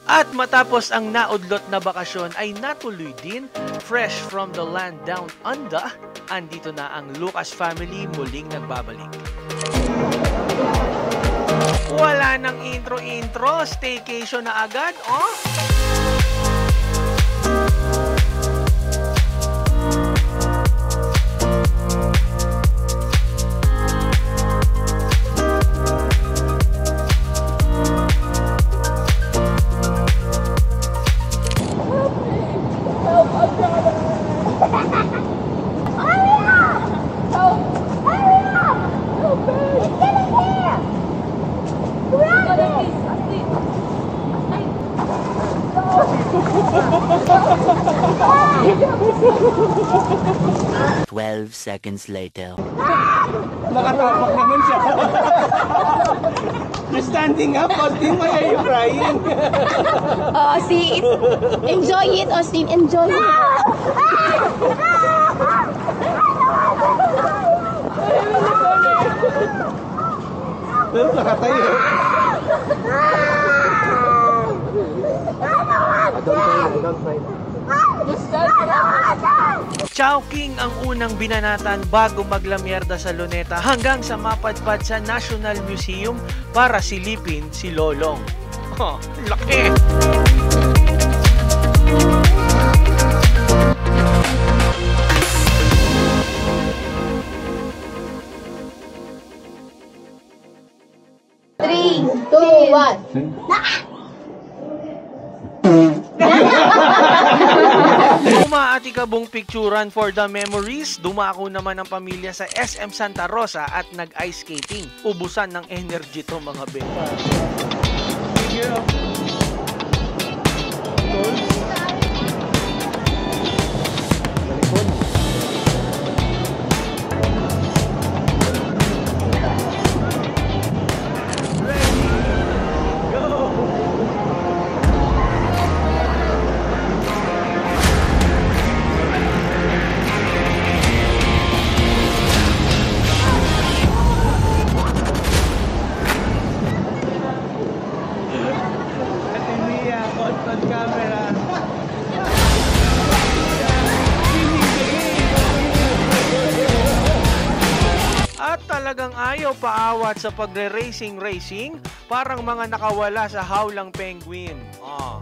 At matapos ang naudlot na bakasyon ay natuloy din, fresh from the land down under, andito na ang Lucas family muling nagbabalik. Wala nang intro-intro, staycation na agad, oh! Seconds later. Nakatapak naman siya. You're standing up, Austin. Why are you crying? See, enjoy it, Austin. Enjoy it. Nakatayo. Don't fight. Chowking ang unang binanatan bago maglamyerda sa Luneta hanggang sa mapadpad sa National Museum para silipin si Lolong. Oh, laki! Three, two, one. Umaatikabong picturan for the memories, dumako naman ang pamilya sa SM Santa Rosa at nag-ice skating. Ubusan ng energy to mga beta. Talagang ayaw paawat sa pagre-racing, parang mga nakawala sa hawlang penguin. Oh.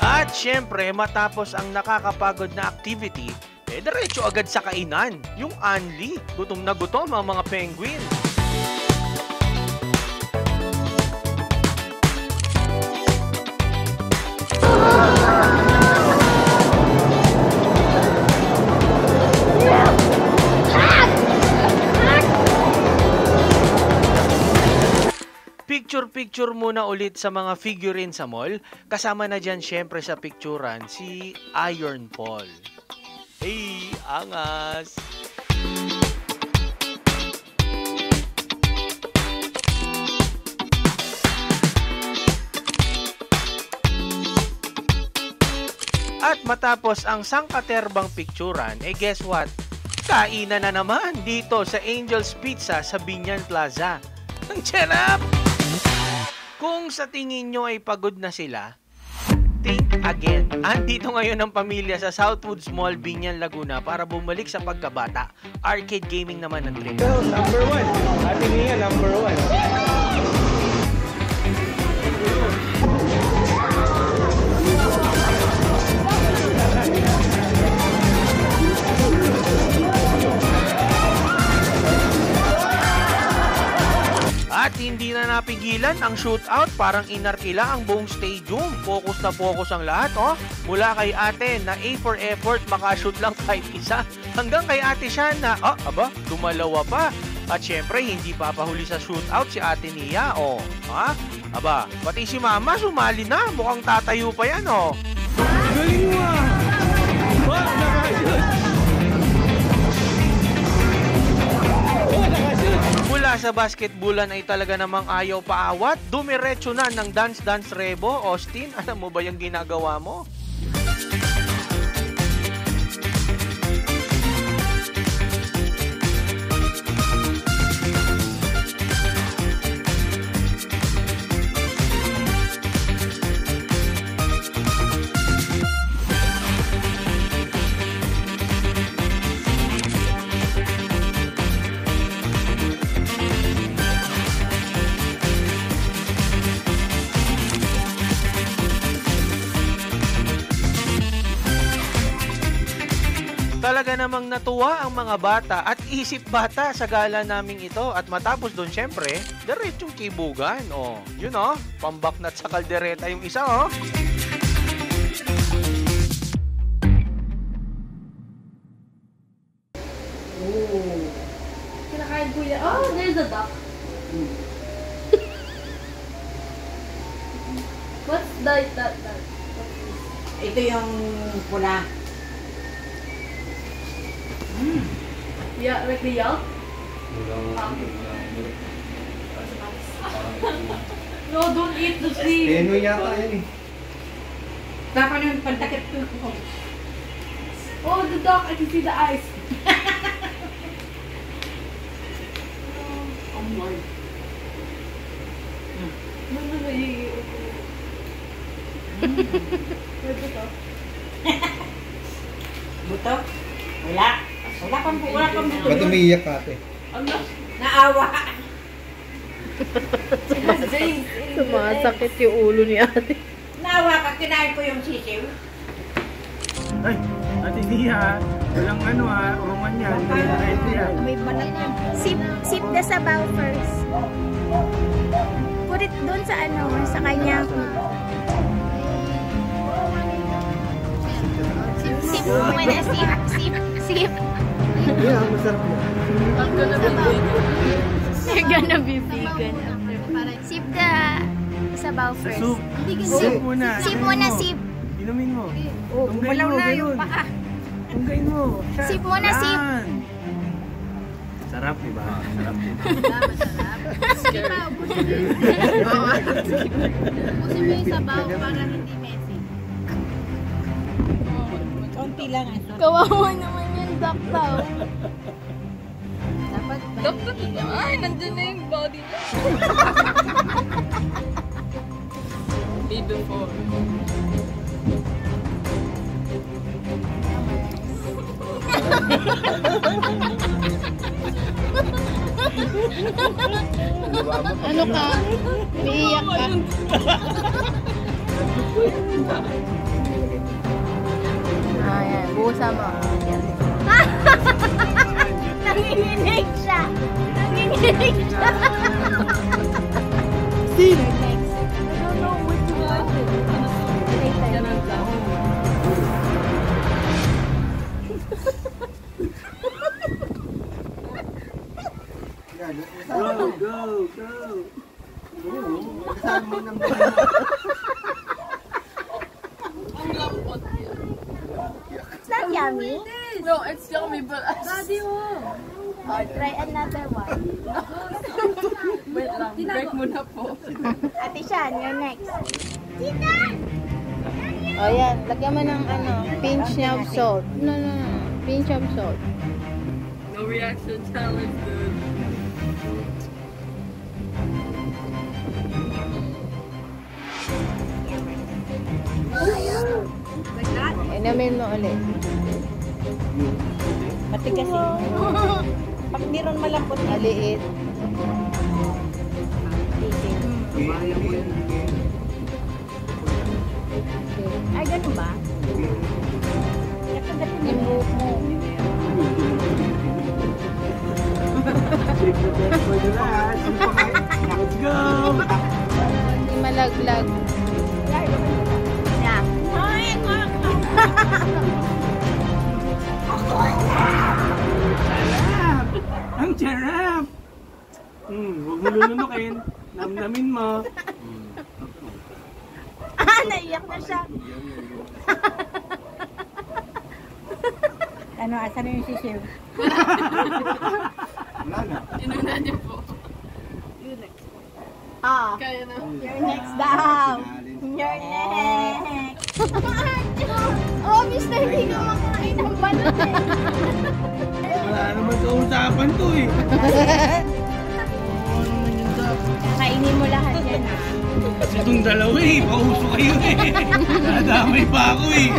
At syempre, matapos ang nakakapagod na activity, diretso agad sa kainan. Yung Anli, gutom na gutom ang mga penguin. Picture muna ulit sa mga figurine sa mall. Kasama na dyan syempre sa picturean si Iron Paul. Hey, angas! At matapos ang sangkaterbang picturean, guess what? Kainan na naman dito sa Angel's Pizza sa Binyan Plaza. Ang sarap! Kung sa tingin nyo ay pagod na sila, think again. Andito ngayon ang pamilya sa Southwoods Mall, Binyan, Laguna para bumalik sa pagkabata. Arcade gaming naman ang trip. Number 1. Ate Nia, number 1. At hindi na napigilan ang shootout, parang inarkila ang buong stadium. Focus na focus ang lahat, oh. Mula kay ate na A for effort, makashoot lang kahit isa. Hanggang kay ate siya na, dumalawa pa. At syempre, hindi papahuli sa shootout si ate Nia, oh. Pati si mama sumali na, mukhang tatayo pa yan, oh. Galing mo ah! Nakashoot! Mula sa basketballan ay talaga namang ayaw paawat. Dumiretso na ng dance rebo. Austin, alam mo ba yung ginagawa mo? Talaga namang natuwa ang mga bata at isip bata sa gala naming ito. At matapos doon, syempre, diretsong kibugan. O, yun o, pambaknat sa kaldereta yung isa o. Kinakain ko yan. Oh, there's a duck. What's that? Ito yung pula. Yeah, like the yolk? No, don't eat the seed. Penoy yata yan eh. Dapat yung pantakip ko. Oh, the duck. I can see the eyes. Oh my. No. Buto? Wala. Wala pang buto. Ba't umiiyak ka ate? Ano? Naawa. Sumasakit yung ulo ni ate. Naawa ka, kinain ko yung sisiw. Ay, ate Nia, walang ano ha, uruman yan. May balat yan. Sip the sabaw first. Put it doon sa ano, sa kanya. Sip muna, sip. Yeah, masarap yan. They're gonna be vegan. Sip the sabaw first. Sip muna. Sip muna, sip. Inumin mo. Oh, malaw na yung paa. Tunggayin mo. Sip muna, sip. Sarap, diba? Sarap. Pusin mo yung sabaw para hindi messy. Konti lang ito. Kawawa naman yung duck daw. Duck. Ay, nandun na yung body niya. Beautiful. Ano ka? Umiiyak ka? Ayan, buhusa mo. Nanginginig siya! Nanginginig siya! Next. I don't know which one. Go. Kasama mo ng It's not yummy. No, it's yummy, but Daddy, Oh, try another one. wait lang. Break mo na po. Ate Shan, you're next. Oh, yan. Lagyan mo ng ano, pinch of salt. No. Pinch of salt. No reaction challenge, dude. Inumin mo ulit. Matigas eh. Pag di ron malambot yan. Maliit. Ay, ganun ba? Yung buhok mo. Let's go! Hindi malaglag. Yeah. Sarap! Ang sarap! Huwag mo lulunukin. Namnamin mo. Naiyak na siya. Ano, asan na yung sisiw? Wala na. Inuna niyo po. Ah, Kaya na. you're next daw. You're next. Obvious na hindi ka makain ng balat eh. Wala naman kausapan to eh. Kainin mo lahat yan ah. Kasi itong dalawa eh. Pauso kayo eh. Nadamay pa ako eh.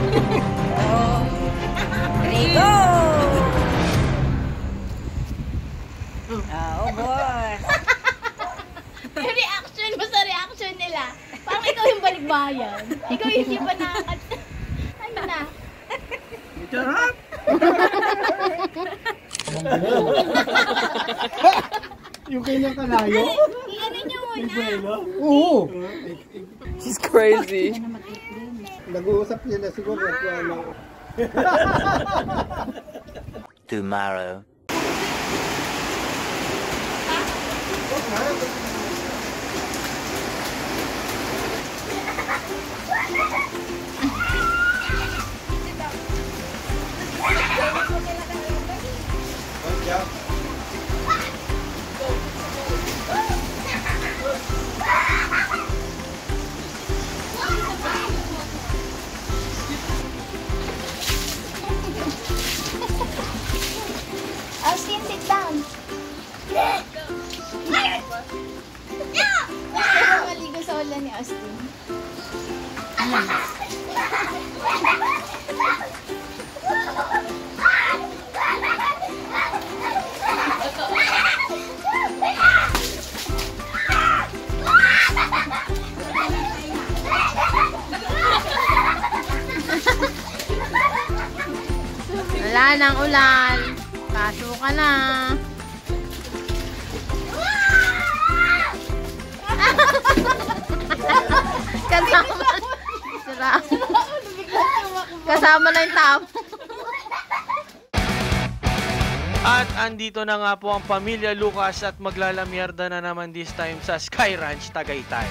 Rigo! Oh, boss. Yung reaction mo sa reaction nila, parang ikaw yung balikbayan. Ikaw yung iba na... Ano na? Sarap! Yung kanyang kanayo? Iyan niyo muna. Oo. She's crazy. Nag-uusap sila siguro. Tomorrow. Austin, sit down. Gusto mo maligo sa ulan ni Austin? Wala nang ulan. Kaso ka na. Kasama na yung tao. At andito na nga po ang pamilya Lucas at maglalamierda na naman this time sa Sky Ranch, Tagaytay.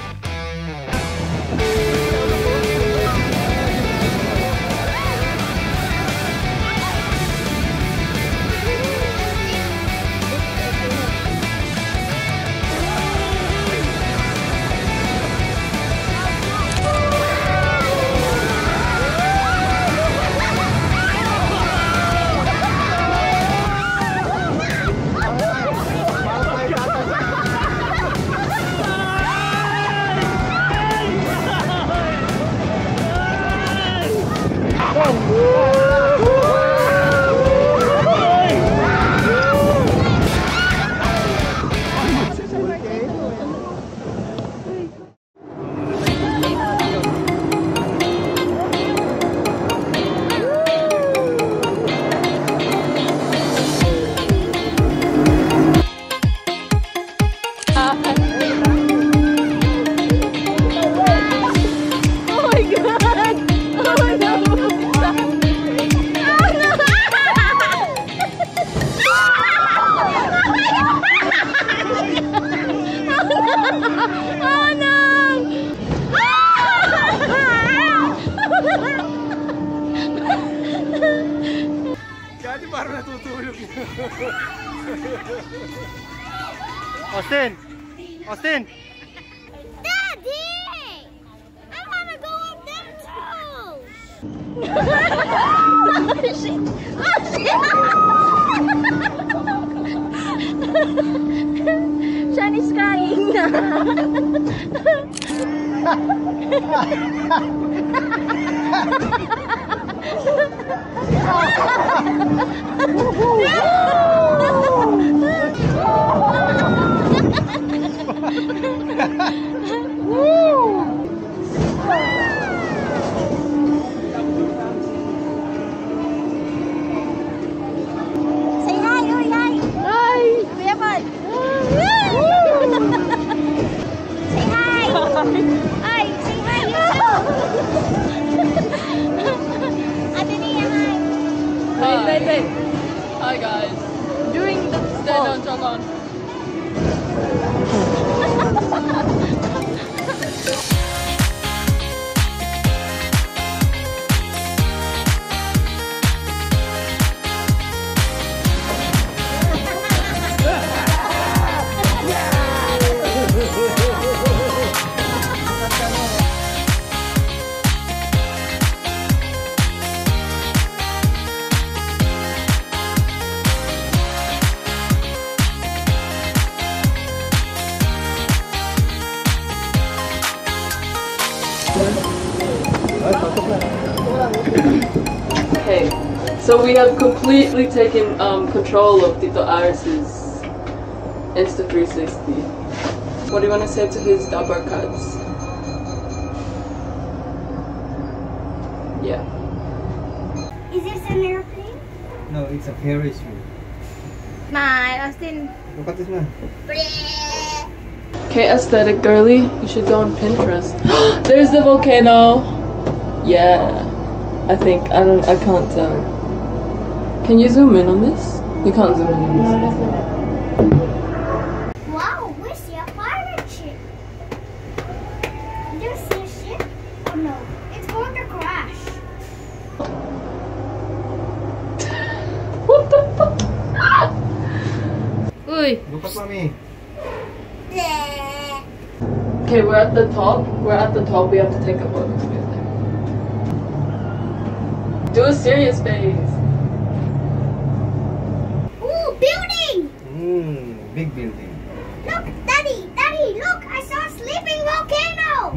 Dati parang natutulog. Austin! Austin! Daddy! I wanna go with them too! Siya is crying na. Say hi, oy, hi! Hi! Kuya Paul! Say hi! Hi! Say hi, you too! Ate Nia, hi! Wait. Hi guys. Doing the stand on jog on. Okay, so we have completely taken control of Tito Aris's Insta360. What do you want to say to his Dabar cuts? Yeah. Is this an airplane? No, it's a Ferris wheel. Smile, Austin. Look at this man. Okay, aesthetic girly, you should go on Pinterest. There's the volcano. Yeah, I can't tell. Can you zoom in on this? You can't zoom in on this. Wow, we see a pirate ship. Do you see a ship? Oh no, it's going to crash. What the fuck? Uy. Look at mommy. Okay, we're at the top. We're at the top. We have to take a photo together. Do a serious face. Ooh, building! Big building. Look, Daddy, look! I saw a sleeping volcano!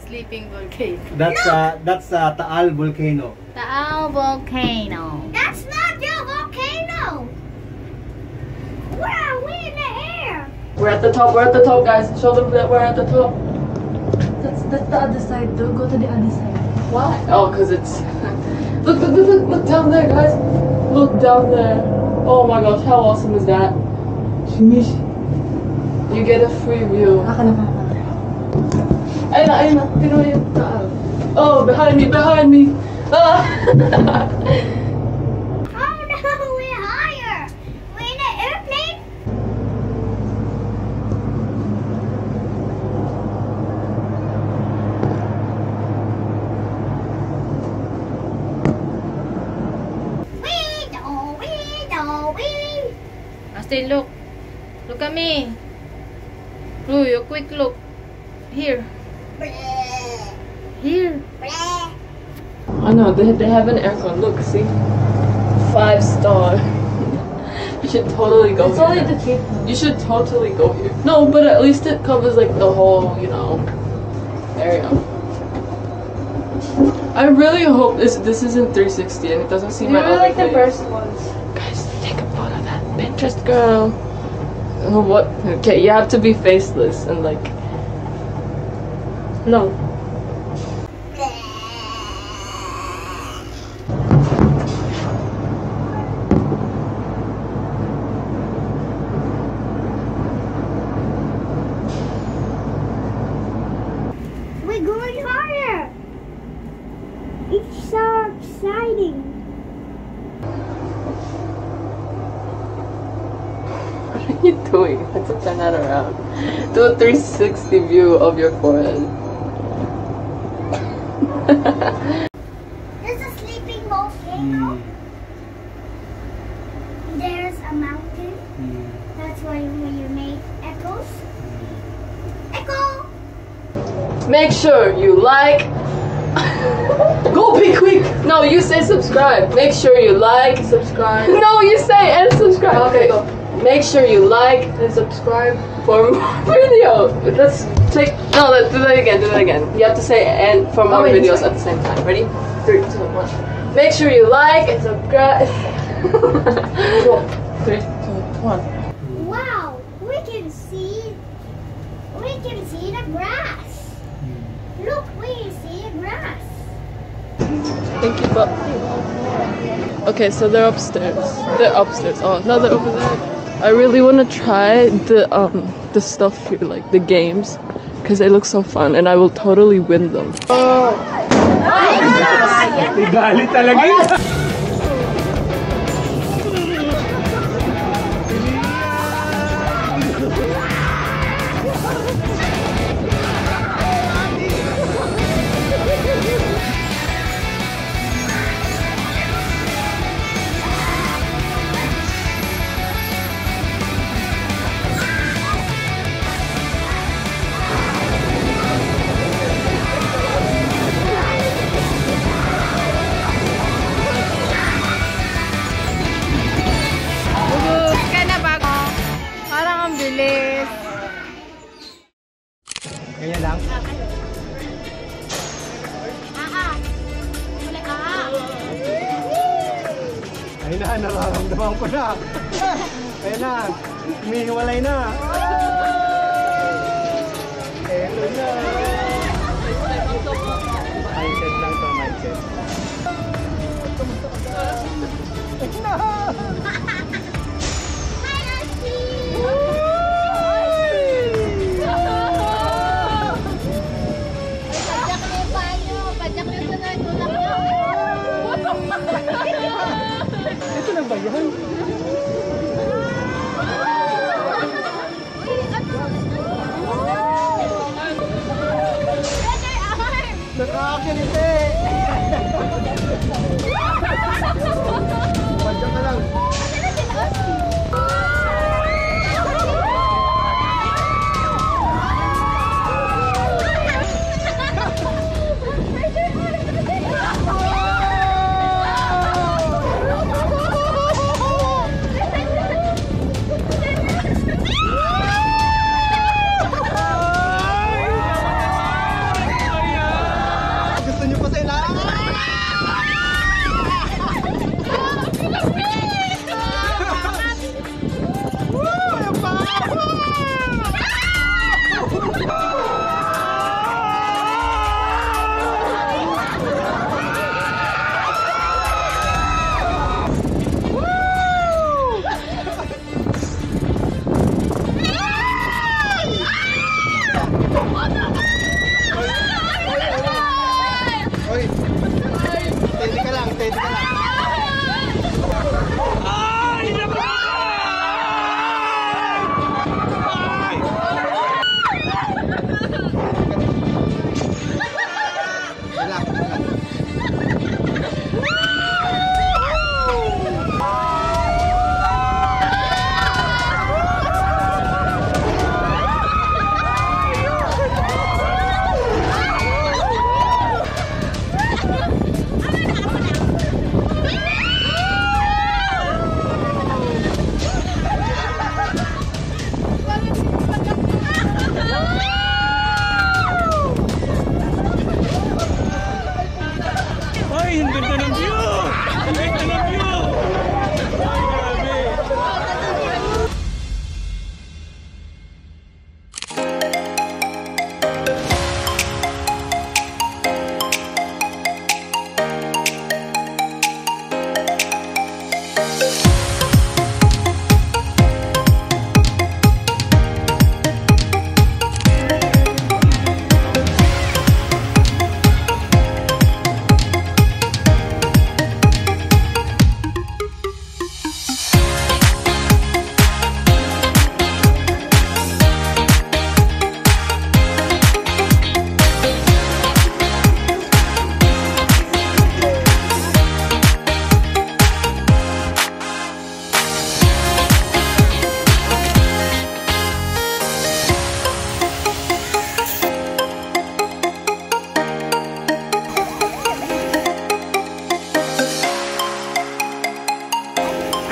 Sleeping volcano. That's Taal volcano. Taal volcano. That's not your volcano! Where are we in the air? We're at the top. We're at the top, guys. Show them that we're at the top. That's the other side though. Go to the other side. Why? Oh, cause it's. Look down there, guys. Look down there. Oh my gosh, how awesome is that? You get a free view. Ayun na. Pinoy yung taal. Oh, behind me. Ah. Oh no, we're higher! We're in an airplane? Austin, look. Look at me. Uy, a quick look. Here. Here. I know, they have an aircon. Look, see? 5-star. You should totally go It's here. only the tip. You should totally go here. No, but at least it covers like the whole, area. I really hope this isn't 360 and it doesn't seem my other face. first ones. Guys, take a photo of that Pinterest girl. Oh, what? Okay, you have to be faceless and like. No. We're going higher! It's so exciting! What are you doing? I have to turn that around. Do a 360 view of your forehead. There's a sleeping volcano. There's a mountain. That's why you make echoes. Echo! Make sure you like. Go be quick! No, you say subscribe. Make sure you like. Subscribe. No, you say and subscribe. Okay, go. Make sure you like and subscribe for more videos. Let's take. No, let's do that again. You have to say and for more videos at the same time. Ready? 3, 2, 1. Make sure you like and subscribe. 3, 2, 1. Wow! We can see the grass. Look, we see the grass. Thank you, but. Okay, so they're upstairs. Oh, now they're over there. I really want to try the stuff here, like the games, because they look so fun, and I will totally win them. Tigali talaga yun. Kaya lang. Ayun na, nararamdaman ko na. Ayun na, humihiwalay na. Eto na. Mindset lang to, mindset. yan? Nakakakiliti! Padya ka lang. Gusto niyo pa sa ilalim? Oy! Steady ka lang, steady ka lang. Relax, relax. Ay, ang ganda ng view! Ang ganda ng view! Ay, grabe!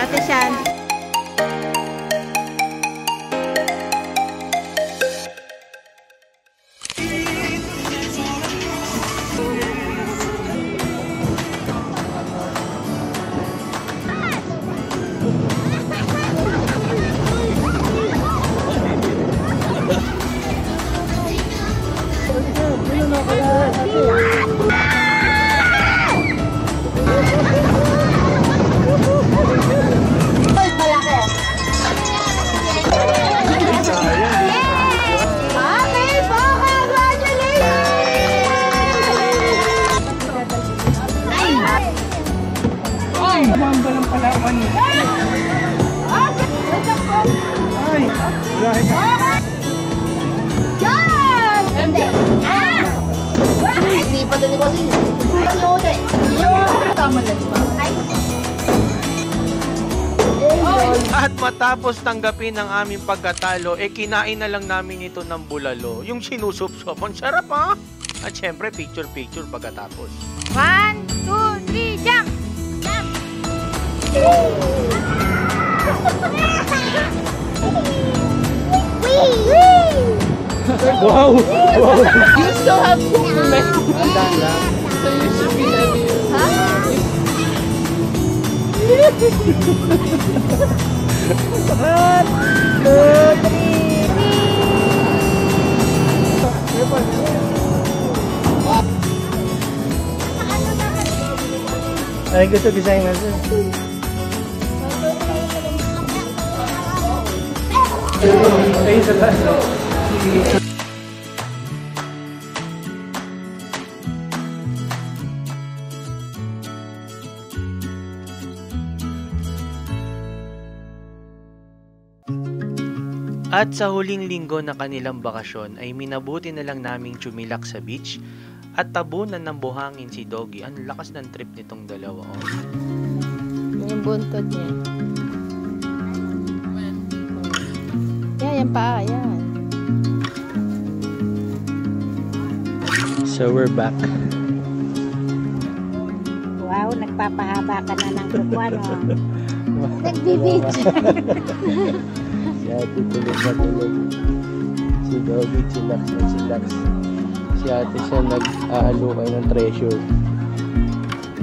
Ate Shan. Ay, mamba ng Palawan. Ay, lahat ka. Hindi pa din ko din. Tama na diba? At matapos tanggapin ang aming pagkatalo, kinain na lang namin ito ng bulalo. Yung sinusupsop, ang sarap ha? At syempre, picture-picture pagkatapos. 1, 2, 3, jump! Jump! Wow! Wow! You still have momentum. So you should be happy. Ay, gusto design na siya. Ay, sa taas, no? At sa huling linggo na kanilang bakasyon ay minabuti na lang naming tsumilak sa beach at tabunan ng buhangin si Doggy. Ang lakas ng trip nitong dalawa. Oh. Yung buntot niya. Yan, yan pa. Yan. So we're back. Wow, nagpapahaba ka na ng kuko, no? Nagbibidyo. Si ate tulog na tulog. Si Doggy chillax na chillax. Si ate siya nag-aalukay ng treasure.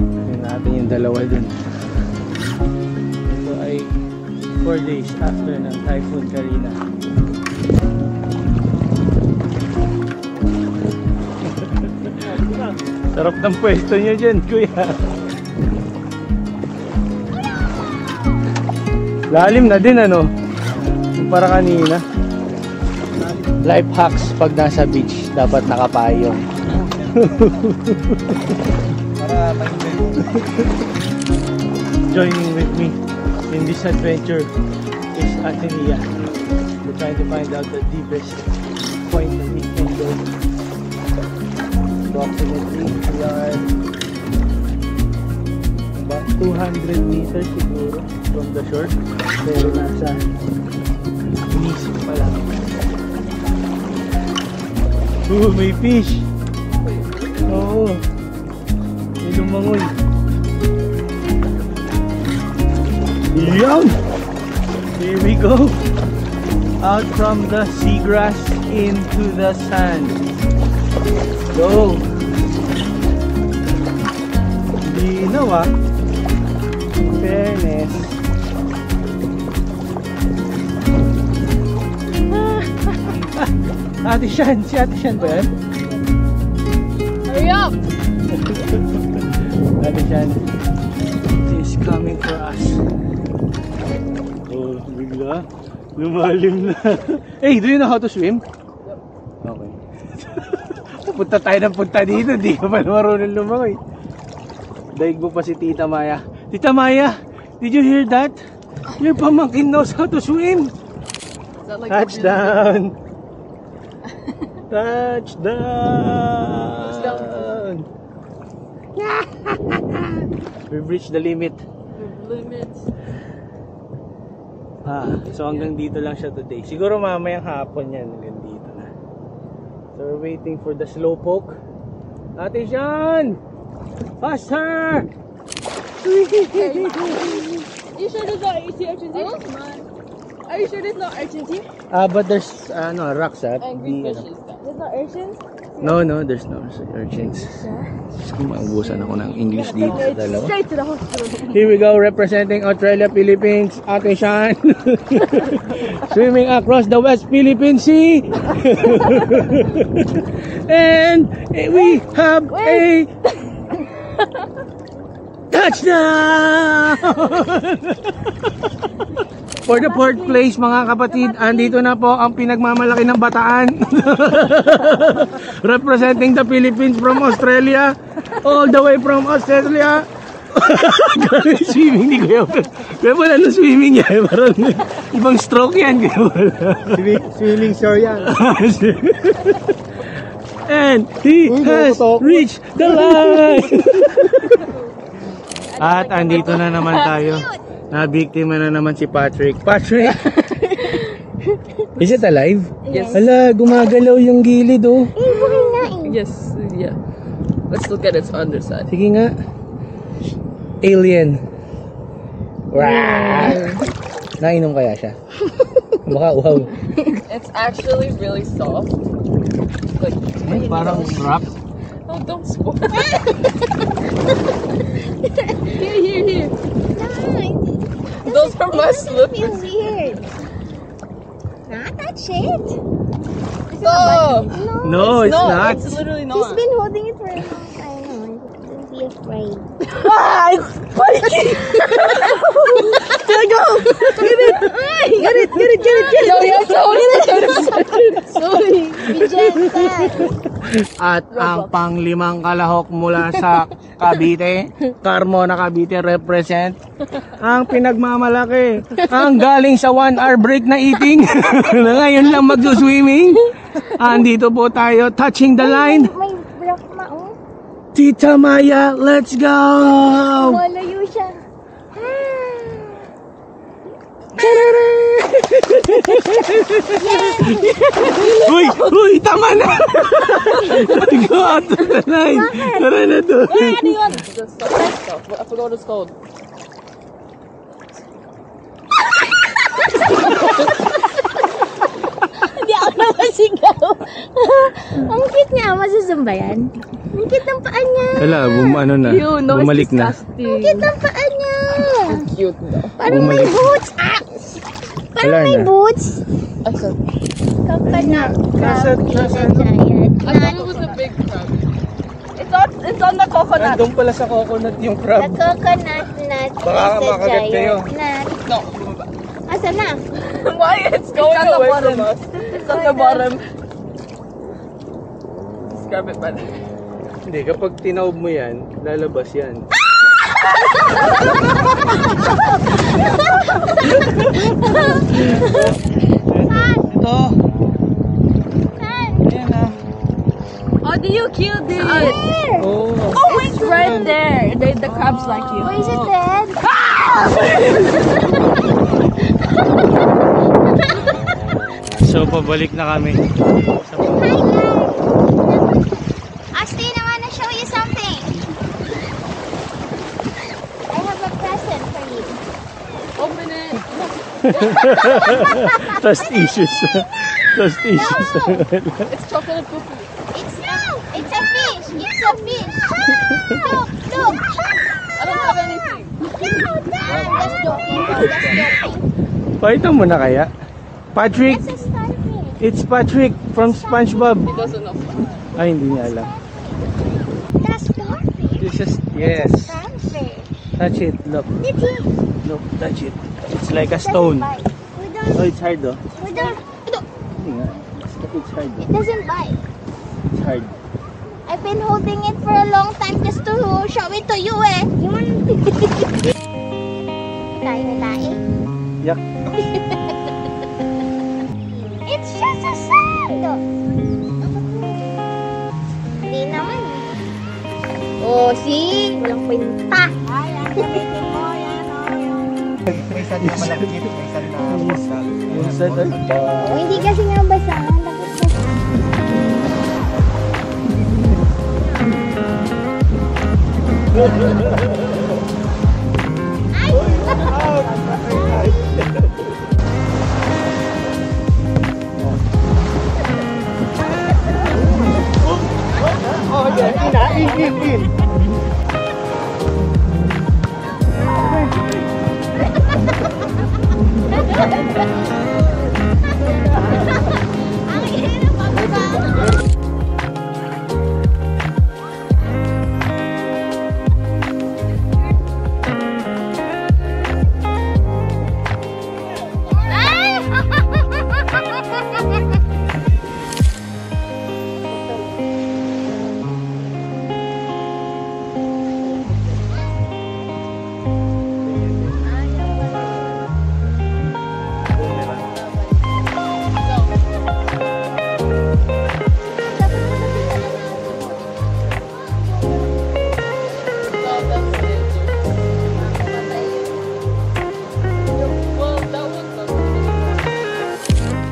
Yun natin yung dalawa dun. Ito ay 4 days after ng Typhoon Karina. Sarap ng pwesto niyo dyan, kuya. Lalim na din, ano? Para kanina. Life hacks pag nasa beach, dapat nakapayong. Para ma-enjoy. Joining with me in this adventure is Atenea. We're trying to find out the deepest point that we can go. Approximately, we are about 200 meters siguro from the shore. Pero nasa inisip pa lang. Ooh, may fish! Oo. May lumangoy. Yan! Here we go! Out from the seagrass into the sand. Go! Linaw ah. Fairness. Ate Shan, si Ate Shan ba yan? Hurry up! Ate Shan, she is coming for us. Oh, bigla. Lumalim na. Hey, do you know how to swim? Okay. Punta tayo ng punta dito, di ka pa marunong lumangoy. Daig mo pa si Tita Maya. Tita Maya, did you hear that? Your pamangkin knows how to swim. Like Touchdown! Touchdown! We've reached the limit. So hanggang dito lang siya today. Siguro mamayang hapon yan. Hanggang dito na. So we're waiting for the slowpoke. Ate Sean! Faster! You sure there's not sea urchins here? Are you sure there's not urchins here? But there's rocks at Angry fishes. There's not urchins? No, there's no urchins. Maubusan ako ng English dito sa dalawa. Straight to the hospital. Here we go, representing Australia, Philippines, Ate Shan. Swimming across the West Philippine Sea. And we have a touchdown! For the fourth place, mga kapatid, andito na po ang pinagmamalaki ng Bataan. Representing the Philippines from Australia. All the way from Australia. Gano'n swimming ni Kuya. Kaya wala na swimming yan. Parang ibang stroke yan. Kaya wala. Swimming shore yan. And he has reached the line. At andito na naman tayo. Nabiktima na naman si Patrick. Patrick! Is it alive? Yes. Hala, gumagalaw yung gilid oh. Yes, yeah. Let's look at its underside. Sige nga. Alien. Wow. Nainom kaya siya? Baka uhaw. It's actually really soft. Like, Parang rock. oh, don't spoil. Here. Those are my slippers. Feels weird. Not touch it. Stop. No, it's not. It's literally He's not. been holding it for a long time. Don't be afraid. Ah, it's spiky. Go. Get it. No, you have to hold it. Sorry. Be gentle. At ang panglimang kalahok mula sa Cavite. Carmona Cavite represent. Ang pinagmamalaki. Ang galing sa 1 hour break na eating. Na ngayon lang magsuswimming. Andito po tayo, touching the line. May black mao. Tita Maya, let's go! Malayo siya. Uy, tama na! Go out to the line! Tara na to! I forgot what it's called. Hindi ako napasigaw. Ang cute niya. Masusumba yan. Ang cute ng paa niya. Wala, bumalik na. Ang cute ng paa niya. Cute though. Parang may boots. Parang may boots. Coconut crab. Giant. I thought it was a big crab. It's on the coconut. Nandun pala sa coconut yung The crab. coconut nut Baka is a makagat kayo. giant nut. No. Asa na? Why? It's going away from us. It's at the bottom. Just grab it by the Hindi, kapag tinaob mo yan, lalabas yan. Ito. Ayan na. Oh, did you kill it? Oh. Oh, it's right there. The crabs like you. Oh, is it dead? So, pabalik na kami. Hi, Ashley, I want to show you something. I have a present for you. Open it. Trust issues. Trust issues. It's chocolate cookie. It's a fish. It's a fish. Look. I don't have anything. I'm just joking. Pakita mo na kaya? Patrick, That's a starfish. it's Patrick from SpongeBob. He doesn't know. Ay, hindi niya alam. That's starfish. This is, yes. Starfish. Touch it, look. Did he? Look, touch it. It's like a Doesn't stone. bite. Oh, it's hard though. We don't. Hindi nga. It's hard It though. doesn't bite. It's hard. I've been holding it for a long time just to show it to you eh. Tayo na tayo. Yak. It's just a sand. Hindi naman. Oh, see? Walang kwenta. May sand na malakit, may sand na basal. Yung sa Oh, hindi kasi nga basahan. Dapat In. ang hirap pababa.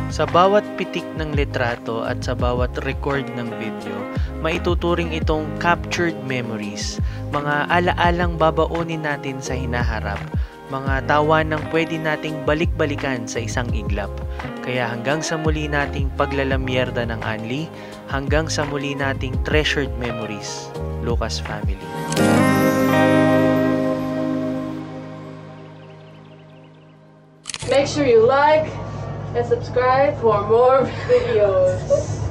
Sa bawat pitik ng litrato at sa bawat record ng video, maituturing itong captured memories, mga alaalang babaunin natin sa hinaharap, mga tawanang pwede nating balik-balikan sa isang iglap. Kaya hanggang sa muli nating paglalamyerda ng Anli, hanggang sa muli nating treasured memories, Lucas Family. Make sure you like and subscribe for more videos.